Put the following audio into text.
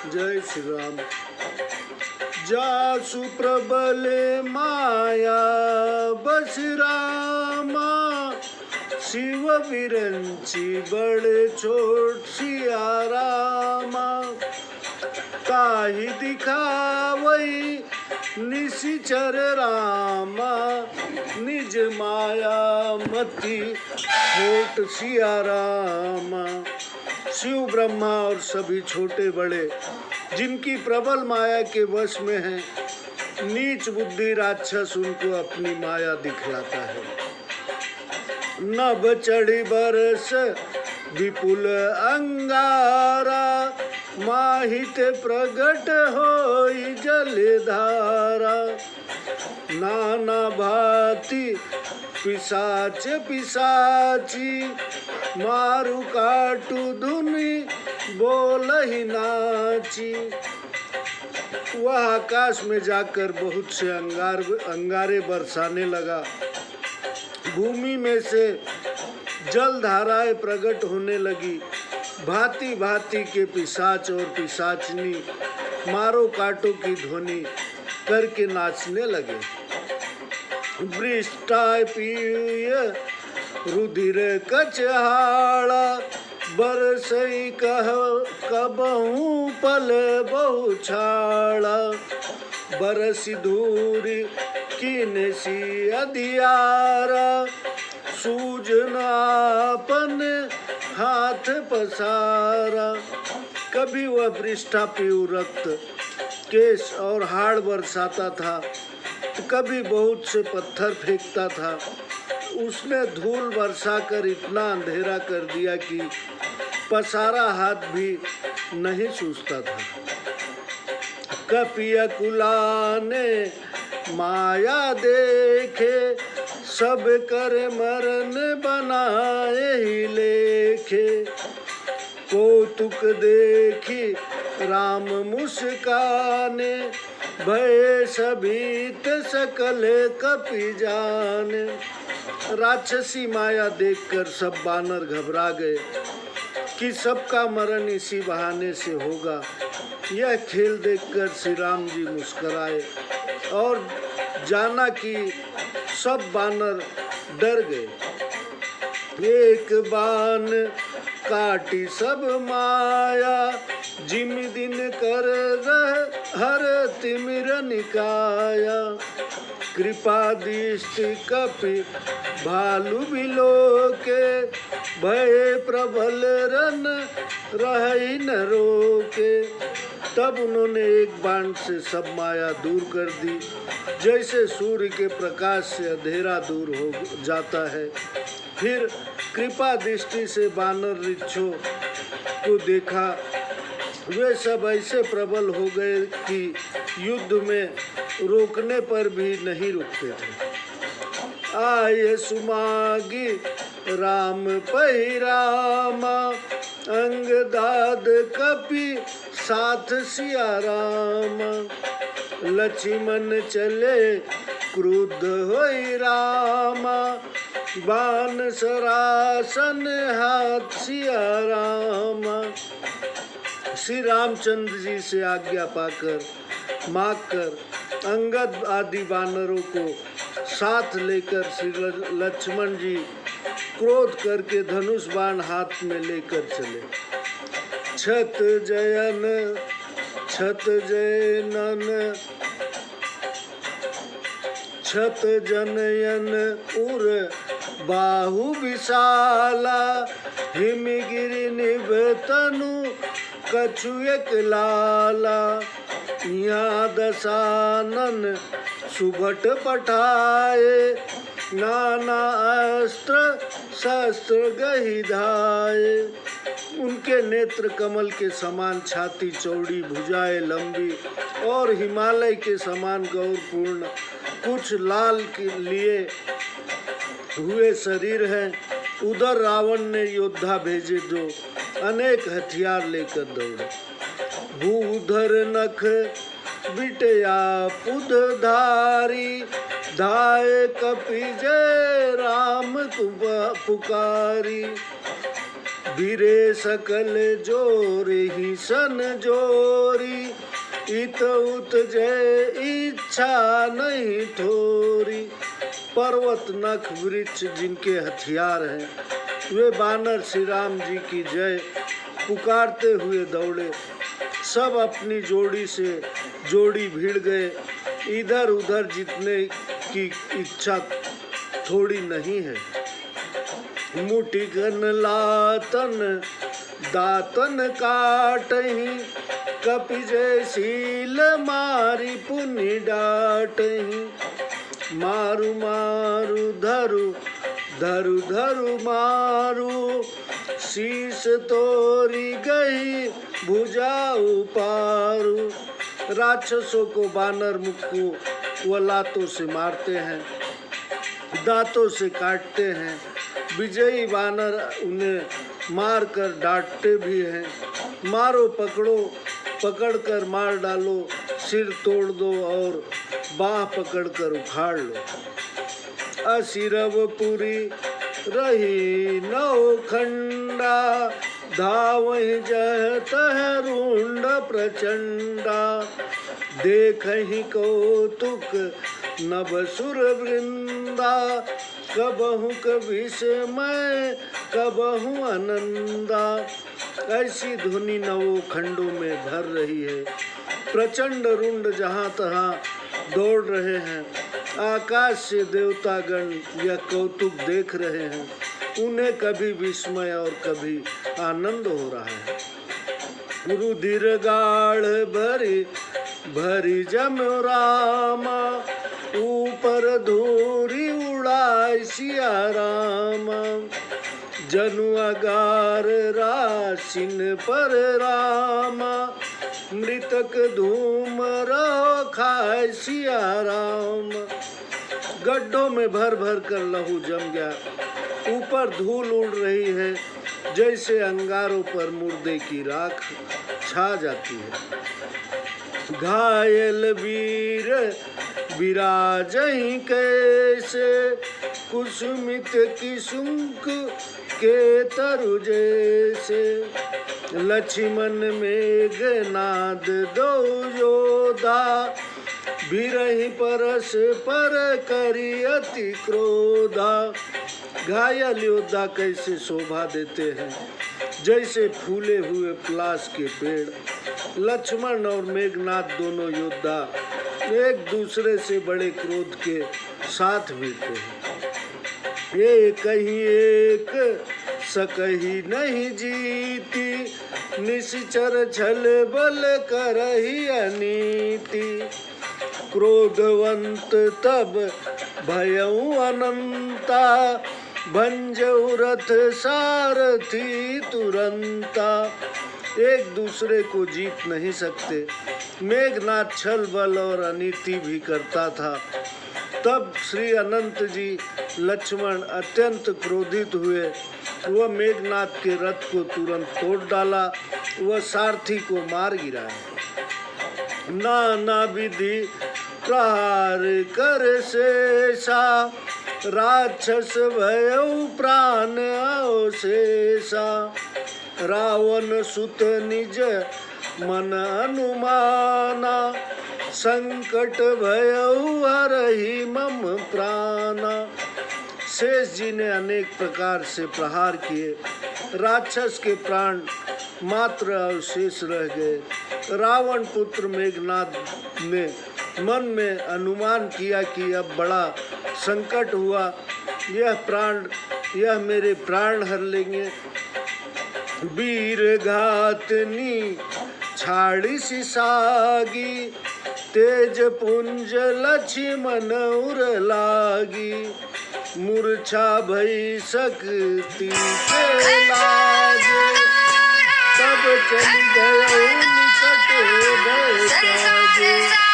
जय श्री राम। जासु प्रबल माया बस रामा, शिव विरंची बड़ छोट सिया रामा। काही दिखावई निशिचर रामा, निज माया मति छोट सिया रामा। शिव ब्रह्मा और सभी छोटे बड़े जिनकी प्रबल माया के वश में हैं, नीच बुद्धि राक्षस उनको अपनी माया दिखलाता है। नभ चढ़ी बरस विपुल अंगारा, माहित प्रगट होई जलधारा। नाना भांति पिशाच पिशाची, मारु काटू धुनि बोलहि नाची। वह आकाश में जाकर बहुत से अंगारे बरसाने लगा। भूमि में से जल धाराएं प्रकट होने लगी। भांति भांति के पिशाच और पिशाचनी मारो काटो की ध्वनि करके नाचने लगे। वृष्टाय पीय रुधिर कचहाड़ा, बरसई कह कबहू पल बहुछाड़ा। बरसी धूरी किनसी अधियारा, सूजन आपन हाथ पसारा। कभी वह वृष्टा पीयू रक्त केश और हाड़ बरसाता था, तो कभी बहुत से पत्थर फेंकता था। उसने धूल बरसा कर इतना अंधेरा कर दिया कि पसारा हाथ भी नहीं सूझता था। कपिया कुलाने माया देखे, सब कर मरण बनाए ही लेखे। कौतुक देखी राम मुस्काने, भय सभीत सकल कपि जाने। राक्षसी माया देखकर सब बानर घबरा गए कि सबका मरण इसी बहाने से होगा। यह खेल देखकर श्री राम जी मुस्कुराए और जाना कि सब बानर डर गए। एक बाण काटी सब माया, जिम दिन कर हर तिमिर निकाया। कृपा दृष्टि कपि भालु बिलोके, भय प्रबल रन रही न रोके। तब उन्होंने एक बाण से सब माया दूर कर दी, जैसे सूर्य के प्रकाश से अंधेरा दूर हो जाता है। फिर कृपा दृष्टि से बानर रिच्छों को देखा। वे सब ऐसे प्रबल हो गए कि युद्ध में रोकने पर भी नहीं रुकते थे। आये सुमागी राम पहिरामा, अंग दाद कपि साथ सिया रामा। लक्ष्मण चले क्रुद्ध होई रामा, बाण सरासन हाथ सिया रामा। श्री रामचंद्र जी से आज्ञा पाकर मांगकर अंगद आदि वानरों को साथ लेकर श्री लक्ष्मण जी क्रोध करके धनुष बाण हाथ में लेकर चले। छत जयन छत जयनन छत जनयन उर बाहु विशाला, हिमगिरि निभ तनु कछु एक लाला। यहाँ दशानन सुभट पठाए, नाना अस्त्र शस्त्र गही धाये। उनके नेत्र कमल के समान, छाती चौड़ी, भुजाएं लंबी और हिमालय के समान गौरपूर्ण, कुछ लाल के लिए हुए शरीर है। उधर रावण ने योद्धा भेजे जो अनेक हथियार लेकर दौड़े। भूधर नख बिटया पुध धारी, धाये कपि जय राम पुकारी। बीरे सकल जोर ही सन जोरी, इत उत जय इच्छा नहीं थोरी। पर्वत नख वृक्ष जिनके हथियार हैं, वे बानर श्री राम जी की जय पुकारते हुए दौड़े। सब अपनी जोड़ी से जोड़ी भिड़ गए, इधर उधर जीतने की इच्छा थोड़ी नहीं है। मुठी घन लातन दातन काटही, कपि जय शील मारी पुनि डाटही। मारू मारू धरु धरु धरु मारू, शीश तोरी गई भुजा उपारू। राक्षसों को बानर मुक्को व लातों से मारते हैं, दांतों से काटते हैं। विजयी बानर उन्हें मार कर डांटते भी हैं। मारो पकड़ो, पकड़कर मार डालो, सिर तोड़ दो और बाह पकड़कर उखाड़ लो। असिरवपुरी रही नौ खंडा, धावहि जह तह रुंड प्रचंडा। देखहि कौतुक नभसुर वृंदा, कबहु कविस्मय कबहु आनंदा। ऐसी ध्वनि नवों खंडों में भर रही है। प्रचंड रुंड जहाँ तहाँ दौड़ रहे हैं। आकाश से देवतागण यह कौतुक देख रहे हैं। उन्हें कभी विस्मय और कभी आनंद हो रहा है। रुधिर गाढ़ भरी भरी जम रामा, ऊपर धूरी उड़ाई सिया रामा। जनु अगार राशिन पर रामा, मृतक धूम रहो खाए सिया राम। गड्ढों में भर भर कर लहू जम गया, ऊपर धूल उड़ रही है, जैसे अंगारों पर मुर्दे की राख छा जाती है। घायल वीर विराजहि कैसे, कुसुमित किसुंक के तरु जैसे। लक्ष्मण मेघनाद दो योधा, बिरहि परस पर करी अति क्रोधा। घायल योद्धा कैसे शोभा देते हैं, जैसे फूले हुए पलाश के पेड़। लक्ष्मण और मेघनाद दोनों योद्धा एक दूसरे से बड़े क्रोध के साथ भिड़ते हैं। ये कहीं एक सकही नहीं जीती, निश्चर छल बल करही अनीति। क्रोधवंत तब भयउ अनंता, भंजऊ रथ सारथी तुरंता। एक दूसरे को जीत नहीं सकते। मेघनाद छल बल और अनीति भी करता था। तब श्री अनंत जी लक्ष्मण अत्यंत क्रोधित हुए। वह मेघनाद के रथ को तुरंत तोड़ डाला, वह सारथी को मार गिराया। नाना विधि प्रहार कर शेषा, राक्षस भयउ प्राण अवशेषा। रावण सुत निज मन अनुमाना, संकट भयउ हरहि मम प्राणा। शेष जी ने अनेक प्रकार से प्रहार किए, राक्षस के प्राण मात्र अवशेष रह गए। रावण पुत्र मेघनाद ने मन में अनुमान किया कि अब बड़ा संकट हुआ, यह मेरे प्राण हर लेंगे। वीर घातनी छाड़ी सी सागी, तेज पुंज लक्ष्मण उर लागी। मूर्छा भई सकती के लागे, तब चली गए निकट भय सागे।